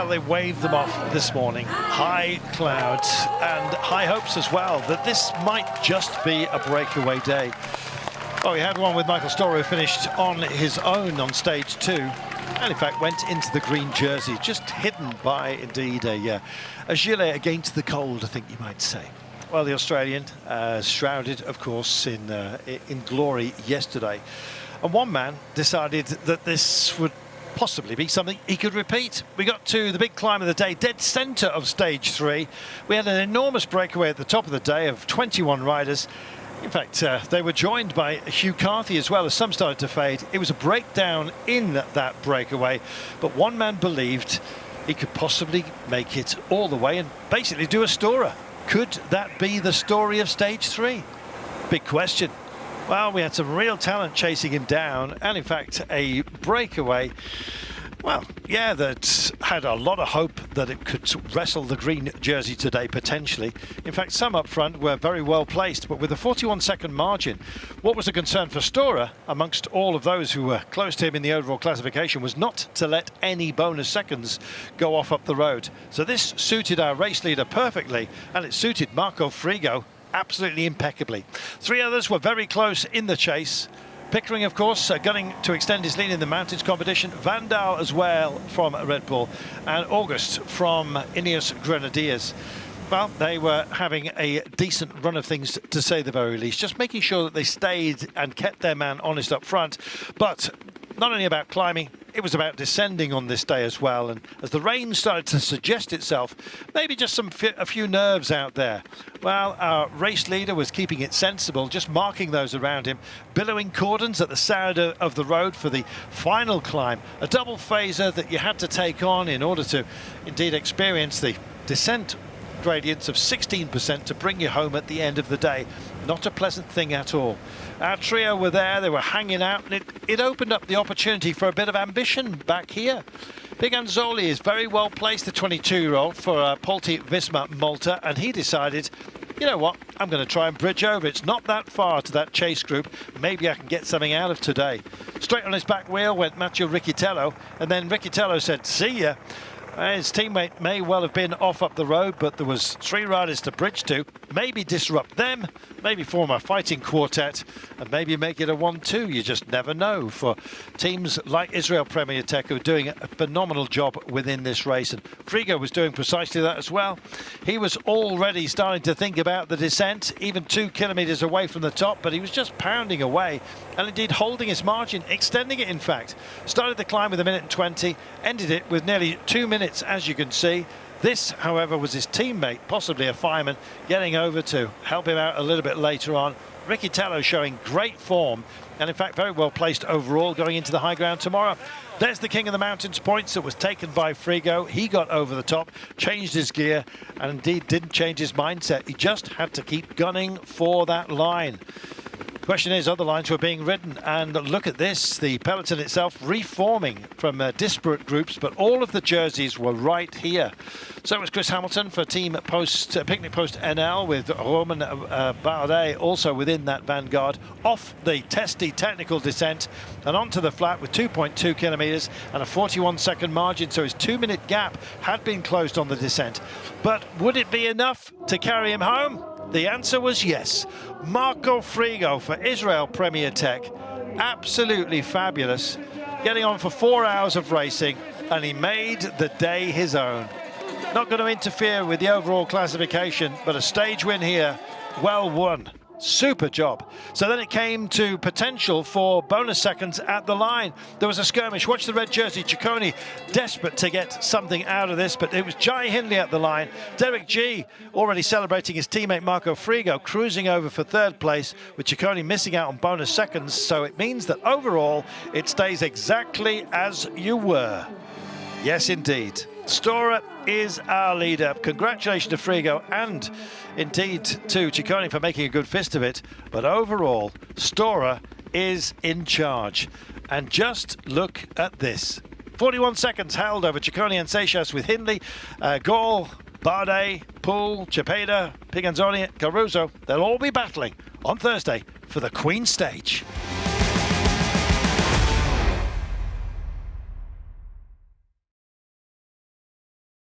Well, they waved them off this morning. High clouds and high hopes as well that this might just be a breakaway day. Oh, we had one with Michael Storer, who finished on his own on stage 2. And in fact went into the green jersey, just hidden by indeed a gilet against the cold, I think you might say. Well, the Australian shrouded, of course, in glory yesterday. And one man decided that this would possibly be something he could repeat. We got to the big climb of the day, dead centre of stage 3. We had an enormous breakaway at the top of the day of 21 riders. In fact, they were joined by Hugh Carthy as well, as some started to fade. It was a breakdown in that breakaway, but one man believed he could possibly make it all the way and basically do a Storer. Could that be the story of stage 3? Big question. Well, we had some real talent chasing him down, and in fact a breakaway, well, yeah, that had a lot of hope that it could wrestle the green jersey today, potentially. In fact, some up front were very well placed, but with a 41-second margin, what was a concern for Storer, amongst all of those who were close to him in the overall classification, was not to let any bonus seconds go off up the road. So this suited our race leader perfectly, and it suited Marco Frigo absolutely impeccably. 3 others were very close in the chase. Pickering, of course, gunning to extend his lead in the mountains competition. Van Daal as well from Red Bull, and August from Ineos Grenadiers. Well, they were having a decent run of things, to say the very least, just making sure that they stayed and kept their man honest up front. But not only about climbing, it was about descending on this day as well. And as the rain started to suggest itself, maybe just a few nerves out there. Well, our race leader was keeping it sensible, just marking those around him, billowing cordons at the side of the road for the final climb. A double phaser that you had to take on in order to indeed experience the descent gradients of 16% to bring you home at the end of the day. Not a pleasant thing at all. Our trio were there, they were hanging out, and it opened up the opportunity for a bit of ambition back here. Big Anzoli is very well placed, the 22-year-old, for Polti Visma Malta, and he decided, you know what, I'm going to try and bridge over. It's not that far to that chase group. Maybe I can get something out of today. Straight on his back wheel went Matteo Riccitello, and then Riccitello said, see ya. His teammate may well have been off up the road, but there was 3 riders to bridge to. Maybe disrupt them, maybe form a fighting quartet, and maybe make it a 1-2. You just never know for teams like Israel Premier Tech, who are doing a phenomenal job within this race. And Frigo was doing precisely that as well. He was already starting to think about the descent, even 2 kilometers away from the top, but he was just pounding away and indeed holding his margin, extending it in fact. Started the climb with 1 minute and 20, ended it with nearly 2 minutes, as you can see. This, however, was his teammate, possibly a fireman, getting over to help him out a little bit later on. Riccitello showing great form, and in fact very well placed overall going into the high ground tomorrow. There's the King of the Mountains points that was taken by Frigo. He got over the top, changed his gear, and indeed didn't change his mindset. He just had to keep gunning for that line. The question is, other lines were being ridden, and look at this, the peloton itself reforming from disparate groups, but all of the jerseys were right here. So it was Chris Hamilton for Team Picnic Post NL, with Roman Bardet also within that vanguard, off the testy technical descent and onto the flat with 2.2 kilometers and a 41-second margin, so his 2-minute gap had been closed on the descent. But would it be enough to carry him home? The answer was yes. Marco Frigo for Israel Premier Tech, absolutely fabulous, getting on for 4 hours of racing, and he made the day his own. Not going to interfere with the overall classification, but a stage win here, well won. Super job. So then it came to potential for bonus seconds at the line. There was a skirmish. Watch the red jersey. Ciccone desperate to get something out of this, but it was Jai Hindley at the line. Derek G already celebrating his teammate Marco Frigo, cruising over for 3rd place, with Ciccone missing out on bonus seconds. So it means that overall it stays exactly as you were. Yes, indeed. Storer is our leader. Congratulations to Frigo and indeed to Ciccone for making a good fist of it. But overall, Storer is in charge. And just look at this. 41 seconds held over Ciccone and Seixas, with Hindley, Gall, Bardet, Poole, Cepeda, Piganzoni, Caruso. They'll all be battling on Thursday for the Queen Stage.